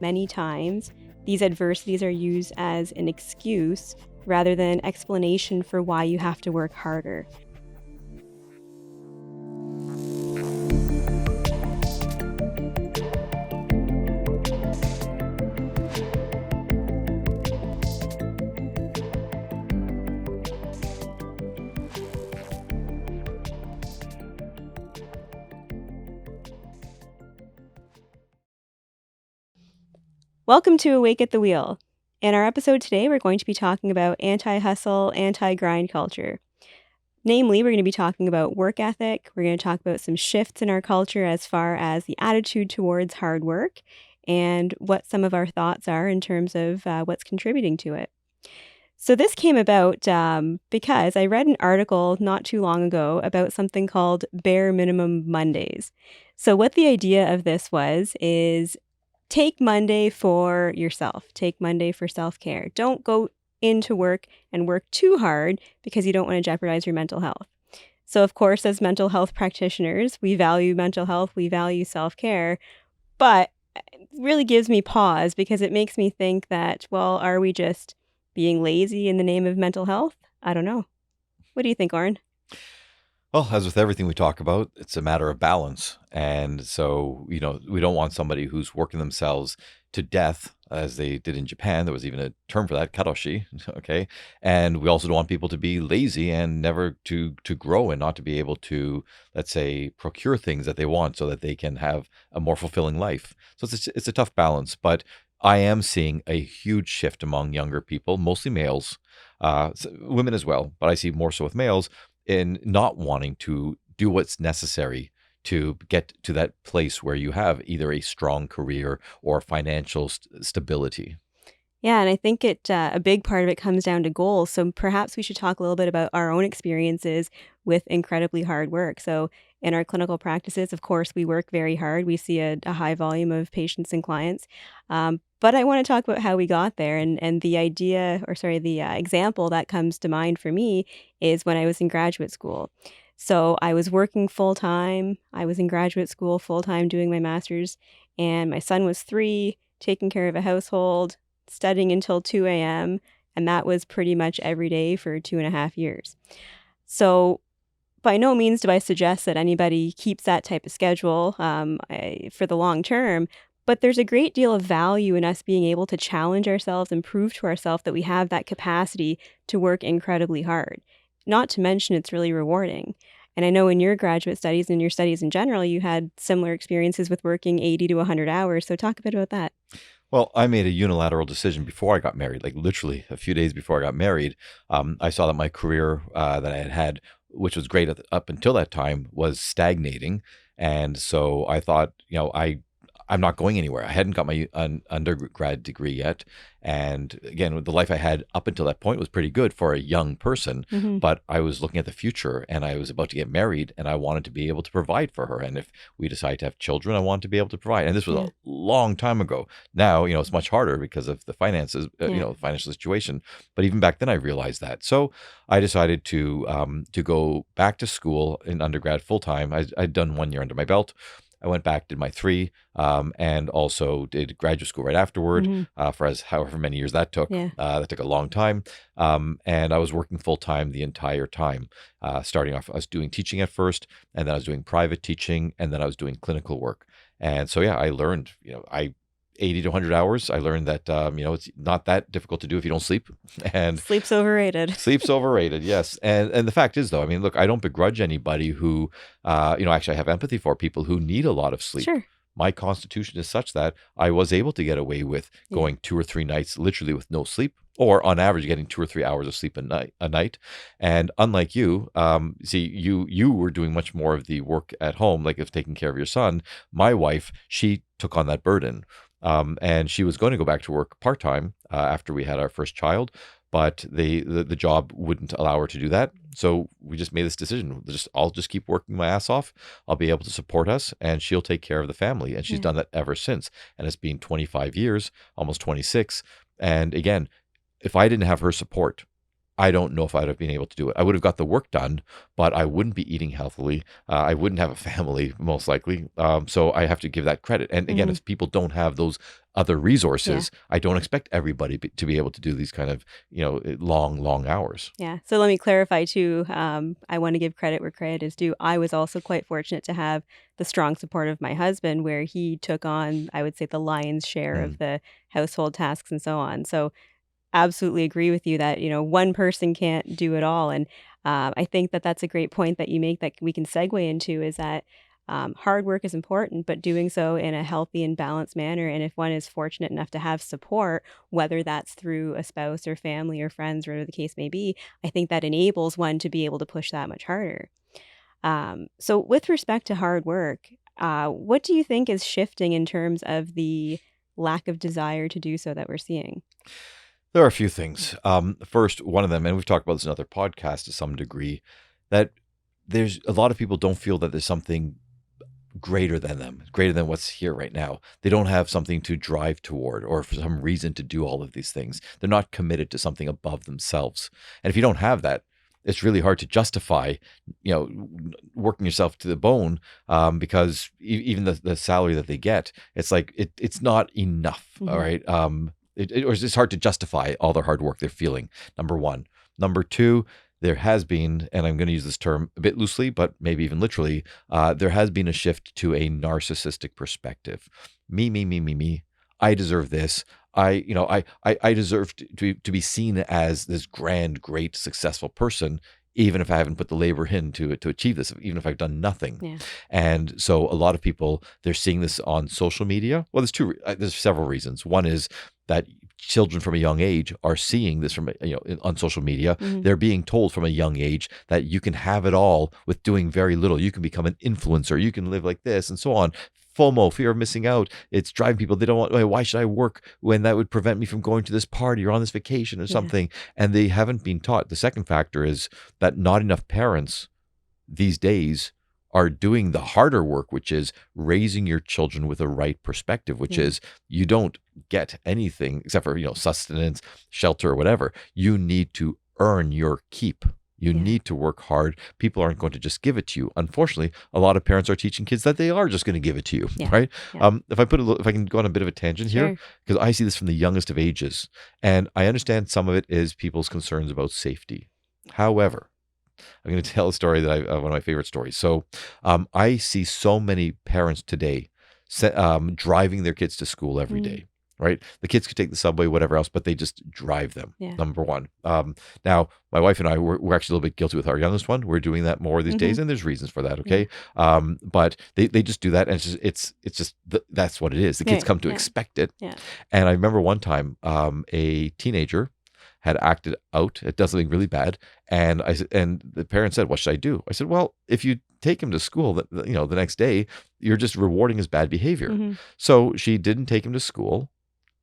many times, these adversities are used as an excuse rather than an explanation for why you have to work harder. Welcome to Awake at the Wheel. In our episode today, we're going to be talking about anti-hustle, anti-grind culture. Namely, we're going to be talking about work ethic. We're going to talk about some shifts in our culture as far as the attitude towards hard work and what some of our thoughts are in terms of what's contributing to it. So this came about because I read an article not too long ago about something called Bare Minimum Mondays. So what the idea of this is take Monday for yourself. Take Monday for self-care. Don't go into work and work too hard because you don't want to jeopardize your mental health. So, of course, as mental health practitioners, we value mental health, we value self-care, but it really gives me pause because it makes me think that, well, are we just being lazy in the name of mental health? I don't know. What do you think, Oren? Well, as with everything we talk about, it's a matter of balance. And so, we don't want somebody who's working themselves to death, as they did in Japan. There was even a term for that, karoshi. Okay. And we also don't want people to be lazy and never to grow and not to be able to, let's say, procure things that they want so that they can have a more fulfilling life. So it's a tough balance. But I am seeing a huge shift among younger people, mostly males, women as well, but I see more so with males in not wanting to do what's necessary to get to that place where you have either a strong career or financial stability. Yeah, and I think a big part of it comes down to goals. So perhaps we should talk a little bit about our own experiences with incredibly hard work. So in our clinical practices, of course, we work very hard. We see a high volume of patients and clients. But I want to talk about how we got there. And the example that comes to mind for me is when I was in graduate school. So I was working full time. I was in graduate school full time doing my master's, and my son was 3, taking care of a household, studying until 2 a.m., and that was pretty much every day for 2.5 years. So by no means do I suggest that anybody keeps that type of schedule for the long term, but there's a great deal of value in us being able to challenge ourselves and prove to ourselves that we have that capacity to work incredibly hard. Not to mention it's really rewarding. And I know in your graduate studies and your studies in general, you had similar experiences with working 80 to 100 hours. So talk a bit about that. Well, I made a unilateral decision before I got married, like literally a few days before I got married. I saw that my career that I had, which was great up until that time, was stagnating. And so I thought, I'm not going anywhere. I hadn't got my undergrad degree yet. And again, the life I had up until that point was pretty good for a young person. Mm-hmm. But I was looking at the future and I was about to get married and I wanted to be able to provide for her. And if we decide to have children, I wanted to be able to provide. And this was Yeah. a long time ago. Now, it's much harder because of the finances, the financial situation. But even back then, I realized that. So I decided to go back to school in undergrad full time. I'd done 1 year under my belt. I went back, did my 3, and also did graduate school right afterward for however many years that took. Yeah. That took a long time. And I was working full time the entire time. Starting off, I was doing teaching at first, and then I was doing private teaching, and then I was doing clinical work. And so, I learned, 80 to 100 hours. I learned that, it's not that difficult to do if you don't sleep. And Sleep's overrated. Sleep's overrated, yes. And the fact is, though, I mean, look, I don't begrudge anybody who, actually I have empathy for people who need a lot of sleep. Sure. My constitution is such that I was able to get away with going 2 or 3 nights literally with no sleep, or on average getting 2 or 3 hours of sleep a night. And unlike you, you were doing much more of the work at home, like of taking care of your son. My wife, she took on that burden. And she was going to go back to work part-time after we had our first child, but the job wouldn't allow her to do that. So we just made this decision. I'll just keep working my ass off. I'll be able to support us, and she'll take care of the family. And she's done that ever since. And it's been 25 years, almost 26. And again, if I didn't have her support, I don't know if I'd have been able to do it. I would have got the work done, but I wouldn't be eating healthily. I wouldn't have a family, most likely. So I have to give that credit. And again, Mhm. if people don't have those other Yeah. resources, I don't expect everybody to be able to do these kind of, long, long hours. Yeah. So let me clarify too. I want to give credit where credit is due. I was also quite fortunate to have the strong support of my husband, where he took on, I would say, the lion's share of Mm, the household tasks and so on. So absolutely agree with you that, one person can't do it all. And I think that that's a great point that you make that we can segue into is that hard work is important, but doing so in a healthy and balanced manner. And if one is fortunate enough to have support, whether that's through a spouse or family or friends, or whatever the case may be, I think that enables one to be able to push that much harder. So, with respect to hard work, what do you think is shifting in terms of the lack of desire to do so that we're seeing? There are a few things. First, one of them, and we've talked about this in other podcasts to some degree, that there's a lot of people don't feel that there's something greater than them, greater than what's here right now. They don't have something to drive toward or for some reason to do all of these things. They're not committed to something above themselves. And if you don't have that, it's really hard to justify, working yourself to the bone, because even the salary that they get, it's like it's not enough. All Mhm. right. Or it's just hard to justify all their hard work they're feeling. Number one. Number two, there has been, and I'm going to use this term a bit loosely, but maybe even literally, there has been a shift to a narcissistic perspective. Me, me, me, me, me. I deserve this. I deserve to be seen as this grand, great, successful person, even if I haven't put the labor in to achieve this, even if I've done nothing. Yeah. And so a lot of people, they're seeing this on social media. Well, there's several reasons. One is that children from a young age are seeing this from on social media. Mhm. They're being told from a young age that you can have it all with doing very little. You can become an influencer. You can live like this and so on. FOMO, fear of missing out. It's driving people. They don't want, "Why should I work when that would prevent me from going to this party or on this vacation or Yeah. something?" And they haven't been taught. The second factor is that not enough parents these days are doing the harder work, which is raising your children with a right perspective, which Yeah. is you don't get anything except for, sustenance, shelter, or whatever. You need to earn your keep. You Yeah. need to work hard. People aren't going to just give it to you. Unfortunately, a lot of parents are teaching kids that they are just going to give it to you, Yeah. right? Yeah. If I can go on a bit of a tangent here, Sure. because I see this from the youngest of ages, and I understand some of it is people's concerns about safety. However, I'm going to tell a story that one of my favorite stories. So, I see so many parents today driving their kids to school every Mm. day. Right, the kids could take the subway, whatever else, but they just drive them. Yeah. Number one. Now, my wife and I we're actually a little bit guilty with our youngest one. We're doing that more these days, Mhm. and there's reasons for that. Yeah. Okay, but they just do that, and that's what it is. The kids Right. come to Yeah. expect it. Yeah. And I remember one time, a teenager had acted out, had done something really bad, and and the parent said, "What should I do?" I said, "Well, if you take him to school, the next day, you're just rewarding his bad behavior." Mhm. So she didn't take him to school,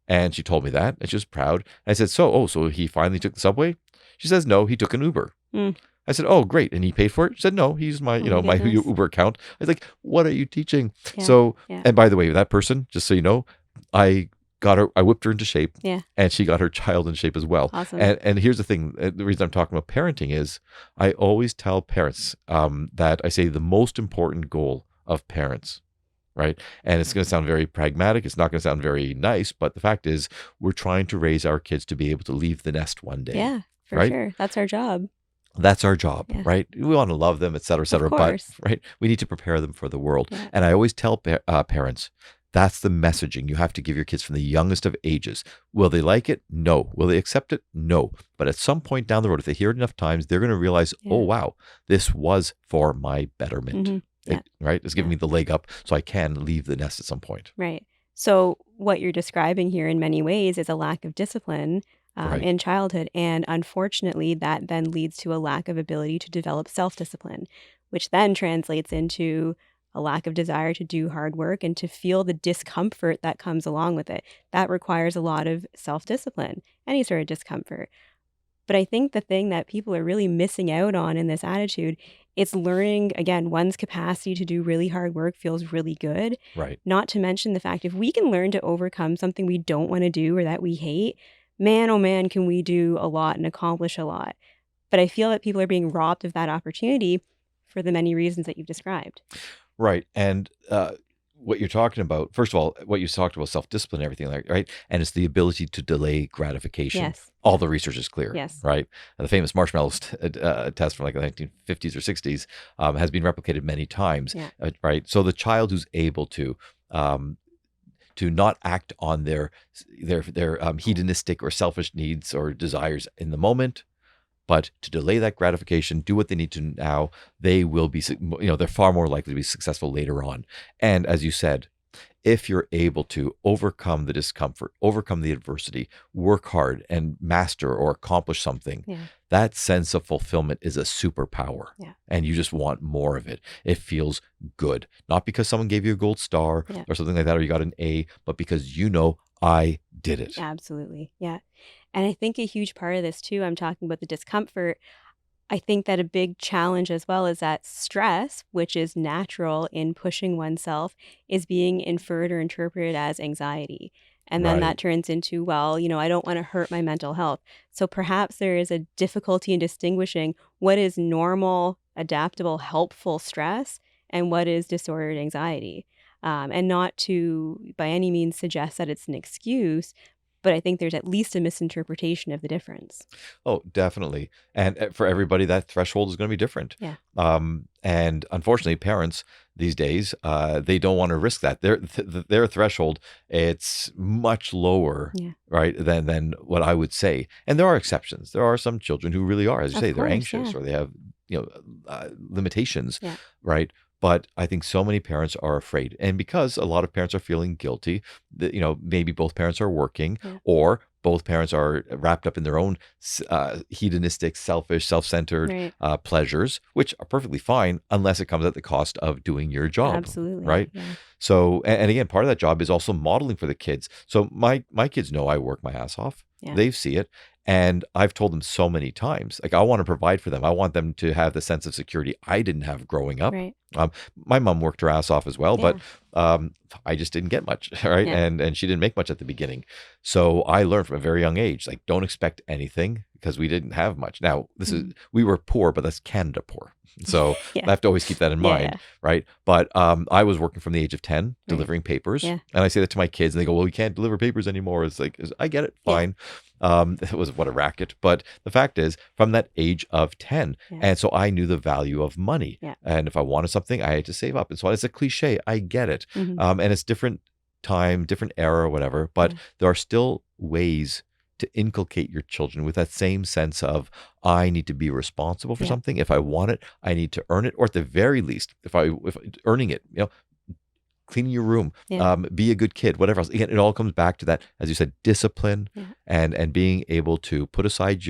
and she told me that, and she was proud. I said, so he finally took the subway?" She says, "No, he took an Uber." Mm. I said, "Oh, great. And he paid for it?" She said, "No, he used my, Oh my my goodness. Uber account." I was like, "What are you teaching?" Yeah. So, Yeah. and by the way, that person, just so you know, I I whipped her into shape, Yeah. and she got her child in shape as well. Awesome. And here's the thing, the reason I'm talking about parenting is I always tell parents, that I say the most important goal of parents, right? And it's going to sound very pragmatic. It's not going to sound very nice, but the fact is, we're trying to raise our kids to be able to leave the nest one day, Yeah, for right? sure. That's our job. That's our job, Yeah. right? We want to love them, et Of cetera, but course. right, we need to prepare them for the world. Yeah. And I always tell parents, that's the messaging you have to give your kids from the youngest of ages. Will they like it? No. Will they accept it? No. But at some point down the road, if they hear it enough times, they're going to realize, oh Yeah. wow, this was for my betterment. Mhm. Yeah. Right? It's giving Yeah. me the leg up so I can leave the nest at some point. Right. So what you're describing here in many ways is a lack of discipline Right. in childhood. And unfortunately, that then leads to a lack of ability to develop self discipline, which then translates into a lack of desire to do hard work and to feel the discomfort that comes along with it. That requires a lot of self discipline, any sort of discomfort. But I think the thing that people are really missing out on in this attitude, it's learning again, one's capacity to do really hard work feels really good. Right. Not to mention the fact if we can learn to overcome something we don't want to do or that we hate, man, oh man, can we do a lot and accomplish a lot. But I feel that people are being robbed of that opportunity for the many reasons that you've described. Right. And what you're talking about, first of all, what you talked about, self-discipline, everything like, right? And it's the ability to delay gratification. Yes. All Yeah. the research is clear, Yes. right? The famous marshmallow test from like the 1950s or 60s has been replicated many times, Yeah. right? So the child who's able um, to not act on their hedonistic or selfish needs or desires in the moment, but to delay that gratification, do what they need to now, they will be, they're far more likely to be successful later on. And as you said, if you're able to overcome the discomfort, overcome the adversity, work hard and master or accomplish something, Yeah. that sense of fulfillment is a superpower. Yeah. And you just want more of it. It feels good. Not because someone gave you a gold star Yeah. or something like that, or you got an A, but because I did it. Absolutely. Yeah. And I think a huge part of this too, I'm talking about the discomfort. I think that a big challenge as well is that stress, which is natural in pushing oneself, is being inferred or interpreted as anxiety. And then that Right. turns into, well, I don't want to hurt my mental health. So perhaps there is a difficulty in distinguishing what is normal, adaptable, helpful stress and what is disordered anxiety. And not to by any means suggest that it's an excuse, but I think there's at least a misinterpretation of the difference. Oh, definitely. And for everybody, that threshold is going to be different. Yeah. And unfortunately, parents these days, they don't want to risk that. Their threshold, it's much lower, Yeah. right, than what I would say. And there are exceptions. There are some children who really are, as you Of say, they're course. anxious Yeah. or they have, limitations, Yeah. right? But I think so many parents are afraid. And because a lot of parents are feeling guilty, that, maybe both parents are working Yeah. or both parents are wrapped up in their own hedonistic, selfish, self-centered Right. pleasures, which are perfectly fine unless it comes at the cost of doing your job, Absolutely. right? Yeah. So, and again, part of that job is also modeling for the kids. So my kids know I work my ass off. Yeah. They see it. And I've told them so many times, like I want to provide for them. I want them to have the sense of security I didn't have growing up. Right. My mom worked her ass off as well, but Yeah. I just didn't get much, right? Yeah. And she didn't make much at the beginning. So I learned from a very young age, like don't expect anything because we didn't have much. Now, we were poor, but that's Canada poor. So Yeah. I have to always keep that in Yeah. mind, Yeah. right? But I was working from the age of 10, Right. delivering papers. Yeah. And I say that to my kids, and they go, well, we can't deliver papers anymore. It's like, I get it, Yeah. fine. It was what a racket. But the fact is, from that age of 10, Yeah. and so I knew the value of money. Yeah. And if I wanted something, I had to save up. And so it's a cliche. I get it. Mhm. And it's different time, different era, whatever. But Yeah. there are still ways to inculcate your children with that same sense of I need to be responsible for Yeah. something. If I want it, I need to earn it, or at the very least, if earning it, cleaning your room, Yeah. be a good kid, whatever else. Again, it all comes back to that, as you said, discipline Yeah. and being able to put aside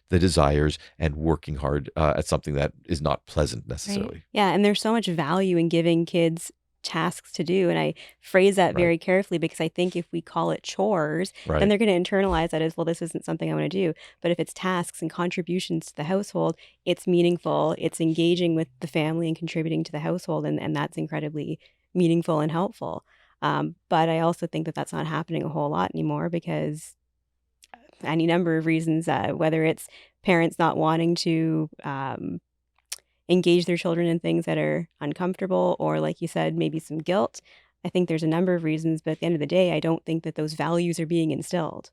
the desires and working hard at something that is not pleasant Right. necessarily. Yeah. And there's so much value in giving kids tasks to do. And I phrase that Right. very carefully because I think if we call it chores, then Right. they're going to internalize that as, well, this isn't something I want to do. But if it's tasks and contributions to the household, it's meaningful, it's engaging with the family and contributing to the household. And that's incredibly meaningful and helpful. But I also think that that's not happening a whole lot anymore because any number of reasons, whether it's parents not wanting to engage their children in things that are uncomfortable, or like you said, maybe some guilt. I think there's a number of reasons, but at the end of the day, I don't think that those values are being instilled.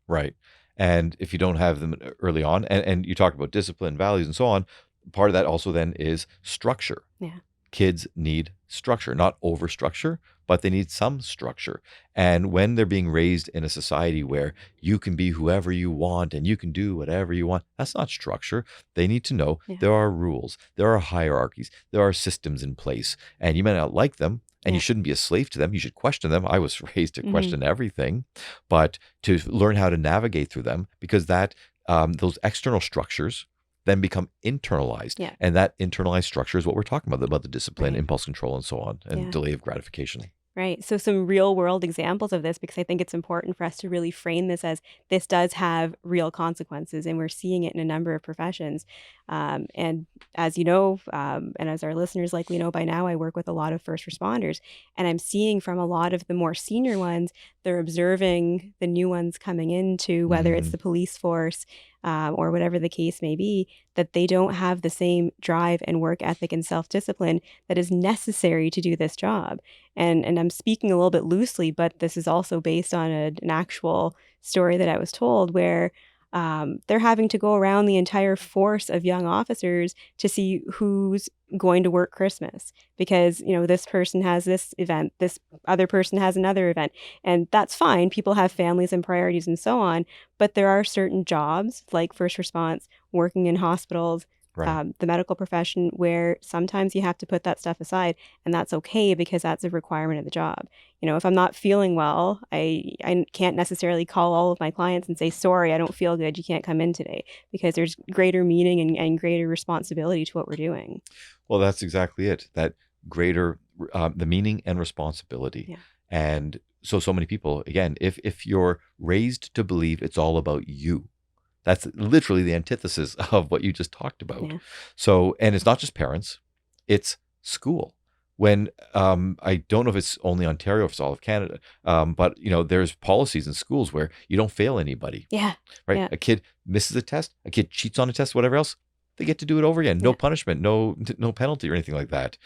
Right. And if you don't have them early on, and you talk about discipline, values, and so on, part of that also then is structure. Yeah. Kids need structure, not over structure, but they need some structure. And when they're being raised in a society where you can be whoever you want and you can do whatever you want, that's not structure. They need to know Yeah. there are rules, there are hierarchies, there are systems in place, and you may not like them. And Yeah. you shouldn't be a slave to them. You should question them. I was raised to Mhm. question everything, but to learn how to navigate through them, because that those external structures then become internalized. Yeah. And that internalized structure is what we're talking about the discipline, Right. impulse control, and so on, and Yeah. delay of gratification. Right. So some real world examples of this, because I think it's important for us to really frame this as this does have real consequences, and we're seeing it in a number of professions. And as you know, and as our listeners likely know by now, I work with a lot of first responders, and I'm seeing from a lot of the more senior ones, they're observing the new ones coming into, whether it's Mhm. the police force or whatever the case may be, that they don't have the same drive and work ethic and self discipline that is necessary to do this job. And I'm speaking a little bit loosely, but this is also based on an actual story that I was told where they're having to go around the entire force of young officers to see who's going to work Christmas because, this person has this event, this other person has another event. And that's fine. People have families and priorities and so on. But there are certain jobs like first response, working in hospitals, Right. the medical profession, where sometimes you have to put that stuff aside, and that's okay because that's a requirement of the job. If I'm not feeling well, I can't necessarily call all of my clients and say, sorry, I don't feel good, you can't come in today, because there's greater meaning and greater responsibility to what we're doing. Well, that's exactly it. That greater, the meaning and responsibility. Yeah. And so many people, again, if you're raised to believe it's all about you, that's literally the antithesis of what you just talked about. Yeah. So, and it's not just parents, it's school. When I don't know if it's only Ontario, if it's all of Canada, but there's policies in schools where you don't fail anybody, Yeah. right? Yeah. A kid misses a test, a kid cheats on a test, whatever else, they get to do it over again. No Yeah. punishment, no penalty or anything like that.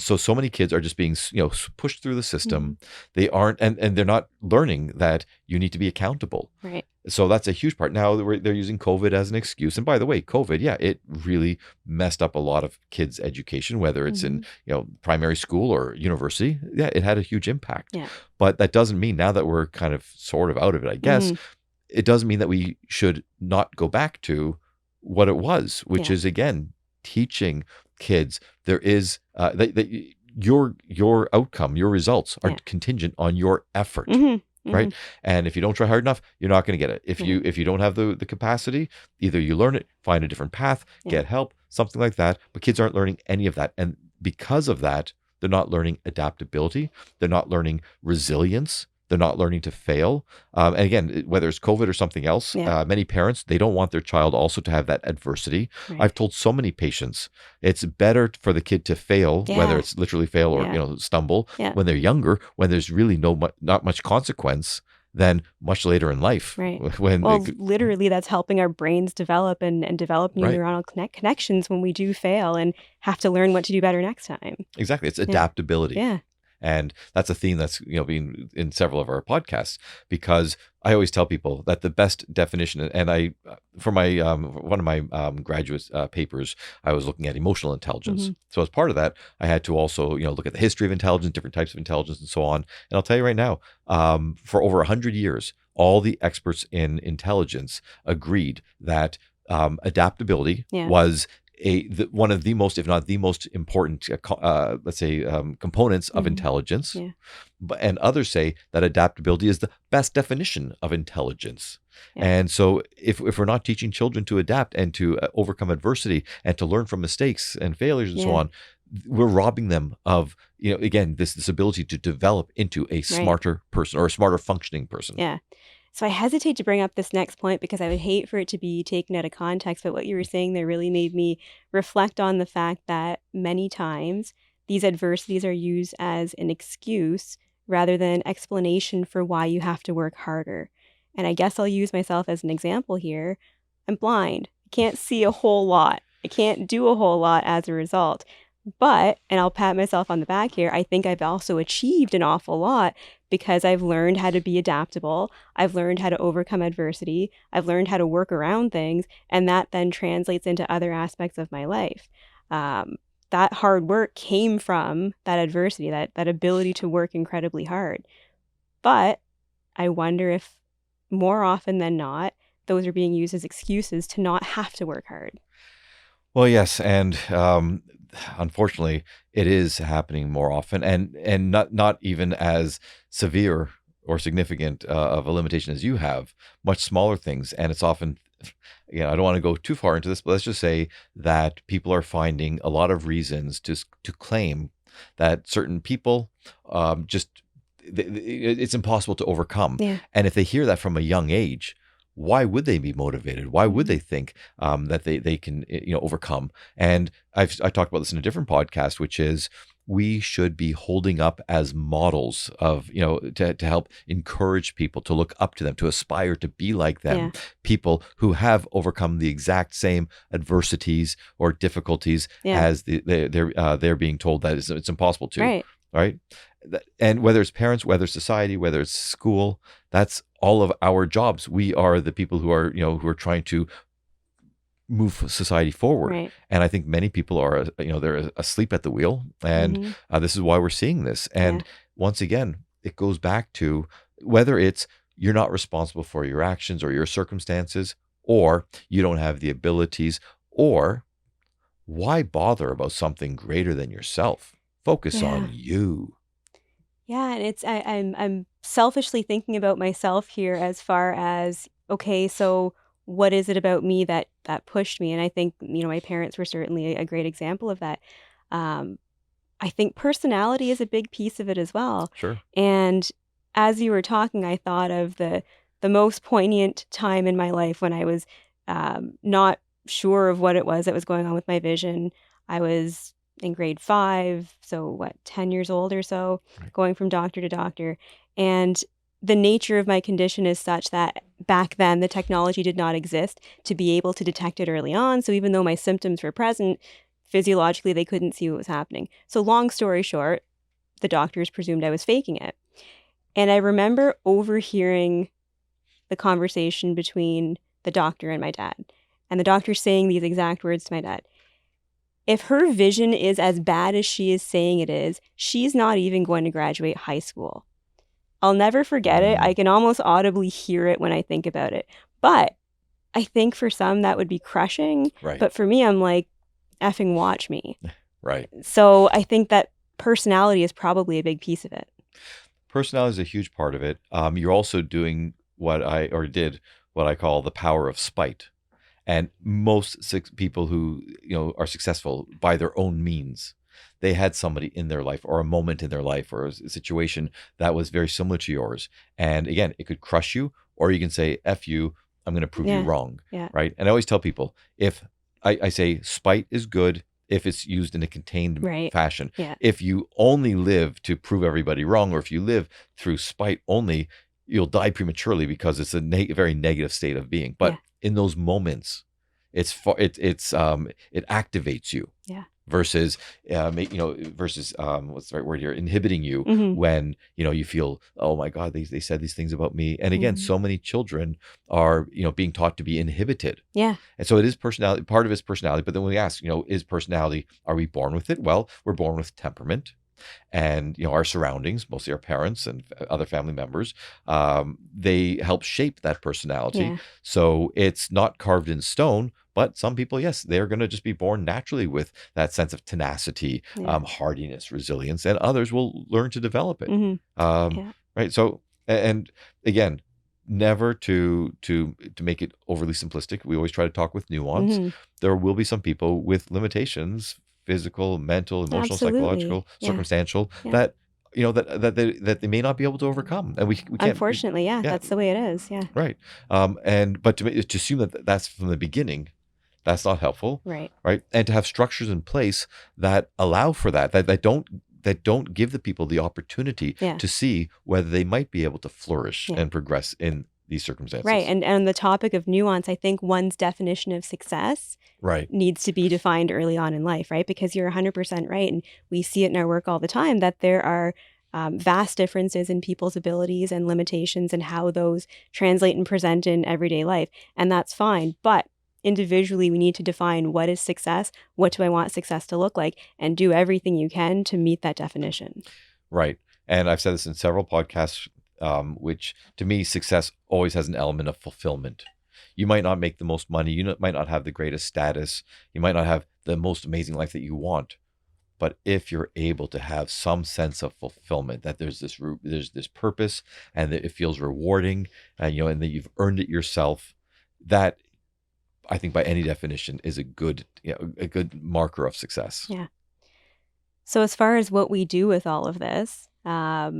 So many kids are just being pushed through the Mhm. system. They aren't, and they're not learning that you need to be accountable. Right. So that's a huge part. Now they're using COVID as an excuse. And by the way, COVID, yeah, it really messed up a lot of kids' education, whether it's in Mhm. primary school or university. Yeah, it had a huge impact. Yeah. But that doesn't mean, now that we're kind of sort of out of it, I guess, Mhm. it doesn't mean that we should not go back to what it was, which Yeah. is, again, teaching kids there is that your outcome, your results are Yeah. contingent on your effort, Mhm. right? Mhm. And if you don't try hard enough, you're not going to get it. If Right. you don't have the capacity, either you learn it, find a different path, Yeah. get help, something like that. But kids aren't learning any of that, and because of that, they're not learning adaptability. They're not learning resilience. They're not learning to fail. And again, whether it's COVID or something else, Yeah. many parents, they don't want their child also to have that adversity. Right. I've told so many patients, it's better for the kid to fail, whether Yeah. it's literally fail or Yeah. stumble, Yeah. when they're younger, when there's really not much consequence, than much later in life. Right. When Well, literally, that's helping our brains develop and develop new right, neuronal connections when we do fail and have to learn what to do better next time. exactly, it's Yeah. adaptability. Yeah. And that's a theme that's being in several of our podcasts, because I always tell people that the best definition, and I for my one of my graduate papers, I was looking at emotional intelligence. Hmm. So as part of that, I had to also look at the history of intelligence, different types of intelligence, and so on. And I'll tell you right now, for over 100 years, all the experts in intelligence agreed that adaptability Yeah. was one of the most, if not the most important, let's say, components of Hmm. intelligence. Yeah. And others say that adaptability is the best definition of intelligence. Yeah. And so, if we're not teaching children to adapt and to overcome adversity and to learn from mistakes and failures and so Yeah. on, we're robbing them of, again, this ability to develop into a Right. smarter person or a smarter functioning person. Yeah. So I hesitate to bring up this next point because I would hate for it to be taken out of context, but what you were saying there really made me reflect on the fact that many times these adversities are used as an excuse rather than explanation for why you have to work harder. And I guess I'll use myself as an example here. I'm blind. I can't see a whole lot. I can't do a whole lot as a result. But, and I'll pat myself on the back here, I think I've also achieved an awful lot because I've learned how to be adaptable. I've learned how to overcome adversity. I've learned how to work around things. And that then translates into other aspects of my life. Um, that hard work came from that adversity, that ability to work incredibly hard. But I wonder if more often than not, those are being used as excuses to not have to work hard. Well, yes, and unfortunately, it is happening more often, and not even as severe or significant of a limitation as you have. Much smaller things, and it's often, again, I don't want to go too far into this, but let's just say that people are finding a lot of reasons to claim that certain people just it's impossible to overcome. Yeah. And if they hear that from a young age, why would they be motivated? Why would they think that they can overcome? And I talked about this in a different podcast, which is we should be holding up as models of to help encourage people to look up to them, to aspire to be like them, Yeah. people who have overcome the exact same adversities or difficulties Yeah. as they're being told that it's impossible to. Right. Right. And whether it's parents, whether it's society, whether it's school, that's all of our jobs. We are the people who are trying to move society forward. Right. And I think many people are they're asleep at the wheel, and this is why we're seeing this. And once again, it goes back to whether it's you're not responsible for your actions or your circumstances, or you don't have the abilities, or why bother about something greater than yourself? Focus on you. Yeah, and I'm selfishly thinking about myself here as far as, okay, so what is it about me that pushed me? And I think, my parents were certainly a great example of that. Um, I think personality is a big piece of it as well. Sure. And as you were talking, I thought of the most poignant time in my life when I was not sure of what it was that was going on with my vision. I was in grade 5, so what, 10 years old or so, Right. going from doctor to doctor. And the nature of my condition is such that back then the technology did not exist to be able to detect it early on. So even though my symptoms were present, physiologically they couldn't see what was happening. So long story short, the doctors presumed I was faking it. And I remember overhearing the conversation between the doctor and my dad. And the doctor saying these exact words to my dad. If her vision is as bad as she is saying it is, she's not even going to graduate high school. I'll never forget it. I can almost audibly hear it when I think about it. But I think for some that would be crushing. Right. But for me, I'm like, effing watch me. Right. So I think that personality is probably a big piece of it. Personality is a huge part of it. You're also doing what I call the power of spite. And most people who are successful by their own means, they had somebody in their life or a moment in their life or a situation that was very similar to yours. And again, it could crush you, or you can say, F you, I'm going to prove you wrong. Yeah. Right. And I always tell people, if I say spite is good if it's used in a contained fashion. Yeah. If you only live to prove everybody wrong, or if you live through spite only, you'll die prematurely because it's a very negative state of being. But in those moments, it activates you. Yeah. Versus what's the right word here? Inhibiting you when you feel, oh my God, they said these things about me. And again, so many children are being taught to be inhibited. Yeah. And so it is personality. Part of it's personality. But then when we ask, is personality? Are we born with it? Well, we're born with temperament. And our surroundings, mostly our parents and other family members, they help shape that personality. Yeah. So it's not carved in stone, but some people, yes, they're going to just be born naturally with that sense of tenacity, hardiness, resilience, and others will learn to develop it. Right. So, and again, never to make it overly simplistic. We always try to talk with nuance. There will be some people with limitations, physical, mental, emotional, psychological, circumstantial, that that they may not be able to overcome, and we can't. Unfortunately, that's the way it is. Yeah. Right. But to assume that that's from the beginning, that's not helpful. Right. Right. And to have structures in place that allow for that don't give the people the opportunity to see whether they might be able to flourish and progress in these circumstances. Right. And on the topic of nuance, I think one's definition of success needs to be defined early on in life, right? Because you're 100% right. And we see it in our work all the time that there are vast differences in people's abilities and limitations and how those translate and present in everyday life. And that's fine. But individually, we need to define what is success, what do I want success to look like, and do everything you can to meet that definition. Right. And I've said this in several podcasts, which to me, success always has an element of fulfillment. You might not make the most money. You might not have the greatest status. You might not have the most amazing life that you want. But if you're able to have some sense of fulfillment, that there's this purpose, and that it feels rewarding, and and that you've earned it yourself, that I think by any definition is a good marker of success. Yeah. So as far as what we do with all of this, I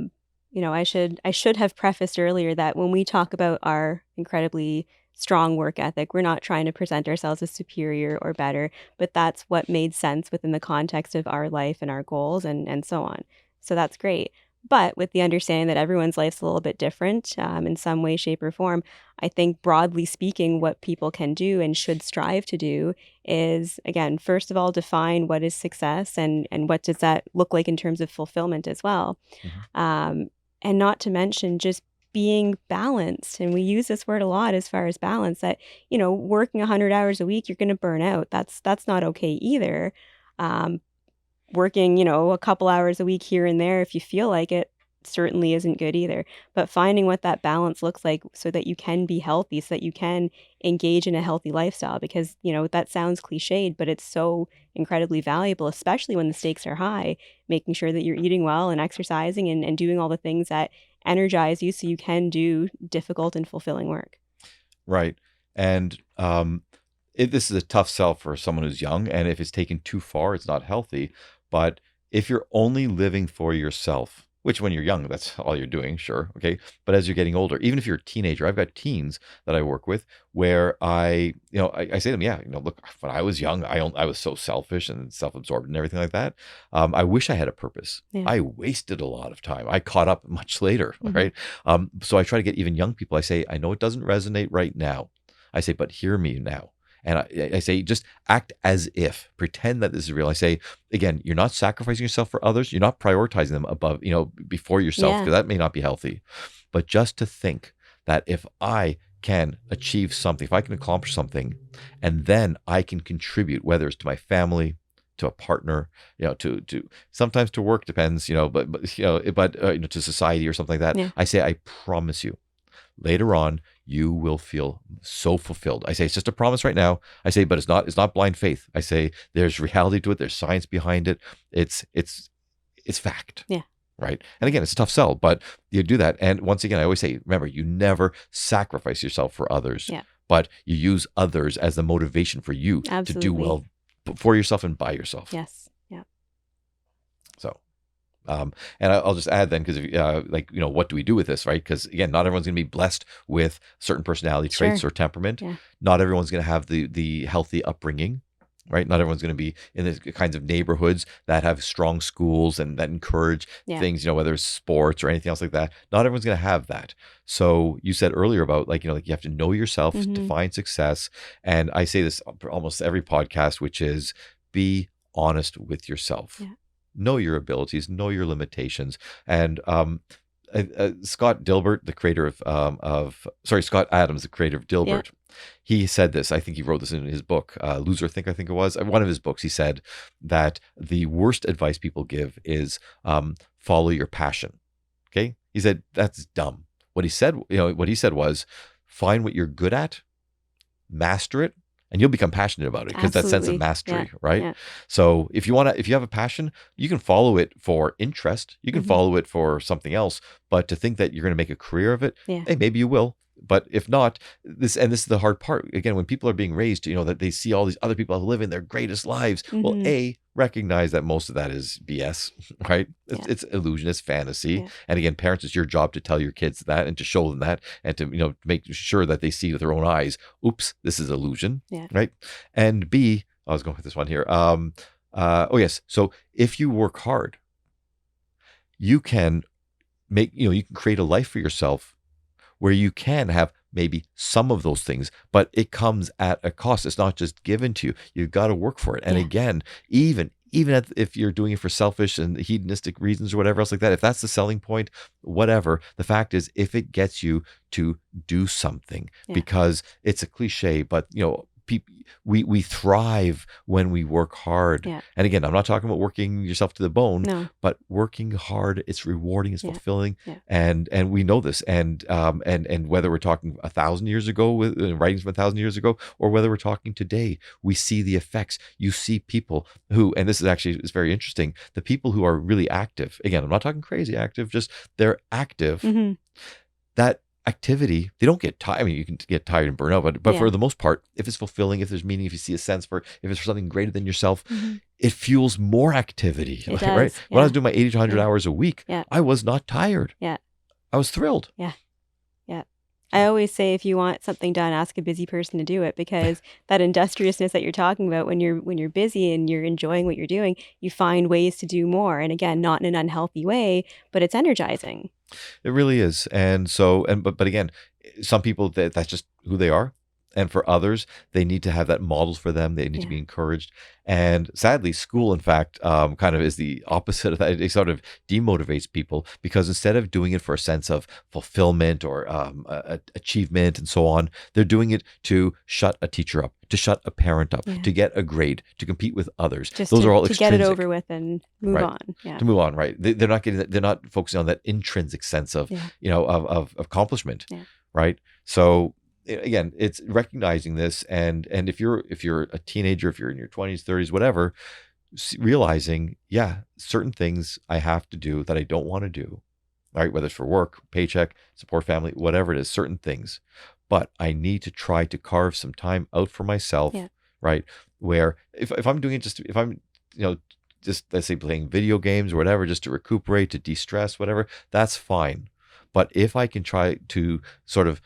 should have prefaced earlier that when we talk about our incredibly strong work ethic, we're not trying to present ourselves as superior or better, but that's what made sense within the context of our life and our goals and so on. So that's great. But with the understanding that everyone's life's a little bit different in some way, shape, or form, I think broadly speaking, what people can do and should strive to do is, again, first of all, define what is success and what does that look like in terms of fulfillment as well. Hmm. Um, and not to mention just being balanced. And we use this word a lot as far as balance that, working 100 hours a week, you're going to burn out. That's not okay either. Um, Working, a couple hours a week here and there if you feel like it certainly isn't good either. But finding what that balance looks like so that you can be healthy, so that you can engage in a healthy lifestyle, because, that sounds cliched, but it's so incredibly valuable, especially when the stakes are high, making sure that you're eating well and exercising and doing all the things that energize you so you can do difficult and fulfilling work. Right. And this is a tough sell for someone who's young. And if it's taken too far, it's not healthy. But if you're only living for yourself, which when you're young, that's all you're doing, sure. Okay. But as you're getting older, even if you're a teenager, I've got teens that I work with where I say to them, yeah, look, when I was young, I was so selfish and self-absorbed and everything like that. I wish I had a purpose. Yeah. I wasted a lot of time. I caught up much later. Mhm. Right. So I try to get even young people. I say, I know it doesn't resonate right now. I say, but hear me now. And I say, just act as if, pretend that this is real. I say, again, you're not sacrificing yourself for others. You're not prioritizing them above, before yourself, Yeah. because that may not be healthy. But just to think that if I can achieve something, if I can accomplish something, and then I can contribute, whether it's to my family, to a partner, to sometimes to work, depends, to society or something like that. Yeah. I say, I promise you, later on, you will feel so fulfilled. I say it's just a promise right now. I say, but it's not blind faith. I say there's reality to it. There's science behind it. It's fact. Yeah. Right. And again, it's a tough sell, but you do that. And once again, I always say, remember, you never sacrifice yourself for others, Yeah. but you use others as the motivation for you to do Absolutely. well for yourself and by yourself. Yes. Yeah. So. And I'll just add then, because what do we do with this, right? Because again, not everyone's going to be blessed with certain personality traits Sure. or temperament. Yeah. Not everyone's going to have the healthy upbringing, right? Not everyone's going to be in the kinds of neighborhoods that have strong schools and that encourage Yeah. things, whether it's sports or anything else like that. Not everyone's going to have that. So you said earlier about you have to know yourself, Mhm. define success, and I say this almost every podcast, which is be honest with yourself. Yeah. Know your abilities, know your limitations. And Scott Dilbert, the creator Scott Adams, the creator of Dilbert, he said this. I think he wrote this in his book, Loser Think, I think it was. One of his books, he said that the worst advice people give is follow your passion. Okay? He said, that's dumb. What he said was, find what you're good at, master it, and you'll become passionate about it, because that sense of Absolutely. mastery, Yeah. right? Yeah. So if you have a passion, you can follow it for interest, you can Mhm. follow it for something else, but to think that you're going to make a career of it, Yeah. hey, maybe you will. But if not, this is the hard part. Again, when people are being raised, that they see all these other people living their greatest lives. Well, Mhm. recognize that most of that is BS, right? Yeah. It's illusion, it's fantasy. Yeah. And again, parents, it's your job to tell your kids that and to show them that and to, make sure that they see with their own eyes, oops, this is illusion, Yeah. right? And B, I was going with this one here. Oh yes. So if you work hard, you can you can create a life for yourself where you can have maybe some of those things, but it comes at a cost. It's not just given to you. You've got to work for it. And Yeah. again, even if you're doing it for selfish and hedonistic reasons or whatever else like that, if that's the selling point, whatever, the fact is, if it gets you to do something, Yeah. because it's a cliche, but we thrive when we work hard. Yeah. And again, I'm not talking about working yourself to the bone, No. but working hard, it's rewarding, it's Yeah. fulfilling. Yeah. And we know this. And whether we're talking 1,000 years ago with writings from 1,000 years ago, or whether we're talking today, we see the effects. You see people who, and this is very interesting, the people who are really active, again, I'm not talking crazy active, just they're active, Mhm. that activity, they don't get tired. I mean, you can get tired and burn out, but Yeah. for the most part, if it's fulfilling, if there's meaning, if you see a sense for, if it's for something greater than yourself, Mhm. it fuels more activity, It right? does. When I Yeah. was doing my 80 to 100 Yeah. hours a week, Yeah. I was not tired. Yeah. I was thrilled. Yeah. Yeah. I always say if you want something done, ask a busy person to do it because that industriousness that you're talking about when you're busy and you're enjoying what you're doing, you find ways to do more. And again, not in an unhealthy way, but it's energizing. It really is. And so, but again, some people that's just who they are. And for others, they need to have that models for them. They need to Yeah. be encouraged. And sadly, school, in fact, kind of is the opposite of that. It sort of demotivates people because instead of doing it for a sense of fulfillment or achievement and so on, they're doing it to shut a teacher up, to shut a parent up, Yeah. to get a grade, to compete with others. Just Those are all to get it extrinsic. over with and move Right. on. Yeah. To move on, right? They're not getting that. They're not focusing on that intrinsic sense of, Yeah. of accomplishment, Yeah. right? So again, it's recognizing this, and if you're a teenager, if you're in your 20s, 30s, whatever, realizing, yeah, certain things I have to do that I don't want to do, right? Whether it's for work, paycheck, support family, whatever it is, certain things, but I need to try to carve some time out for myself, Yeah. right? Where if I'm doing it just if I'm you know just let's say playing video games or whatever, just to recuperate, to de-stress, whatever, that's fine. But if I can try to sort of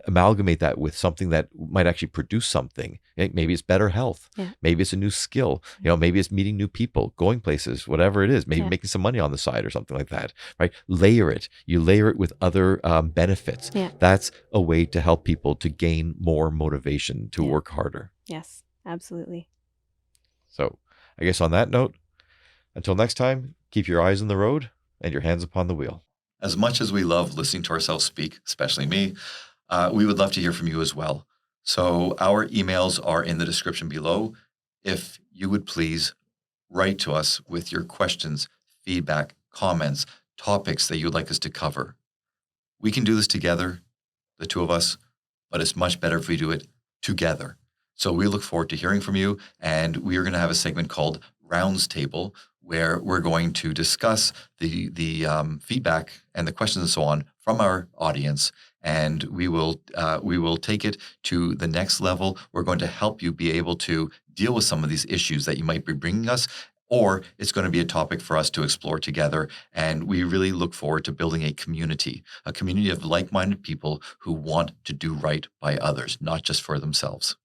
amalgamate that with something that might actually produce something, maybe it's better health, Yeah. maybe it's a new skill, maybe it's meeting new people, going places, whatever it is, maybe Yeah. making some money on the side or something like that, right? Layer it. You layer it with other benefits. Yeah. That's a way to help people to gain more motivation to Yeah. work harder. Yes. Absolutely. So I guess on that note, until next time, keep your eyes on the road and your hands upon the wheel. As much as we love listening to ourselves speak, especially me, we would love to hear from you as well. So our emails are in the description below. If you would please write to us with your questions, feedback, comments, topics that you'd like us to cover. We can do this together, the two of us, but it's much better if we do it together. So we look forward to hearing from you, and we are going to have a segment called Rounds Table, where we're going to discuss the feedback and the questions and so on from our audience, and we will take it to the next level. We're going to help you be able to deal with some of these issues that you might be bringing us, or it's going to be a topic for us to explore together. And we really look forward to building a community of like-minded people who want to do right by others, not just for themselves.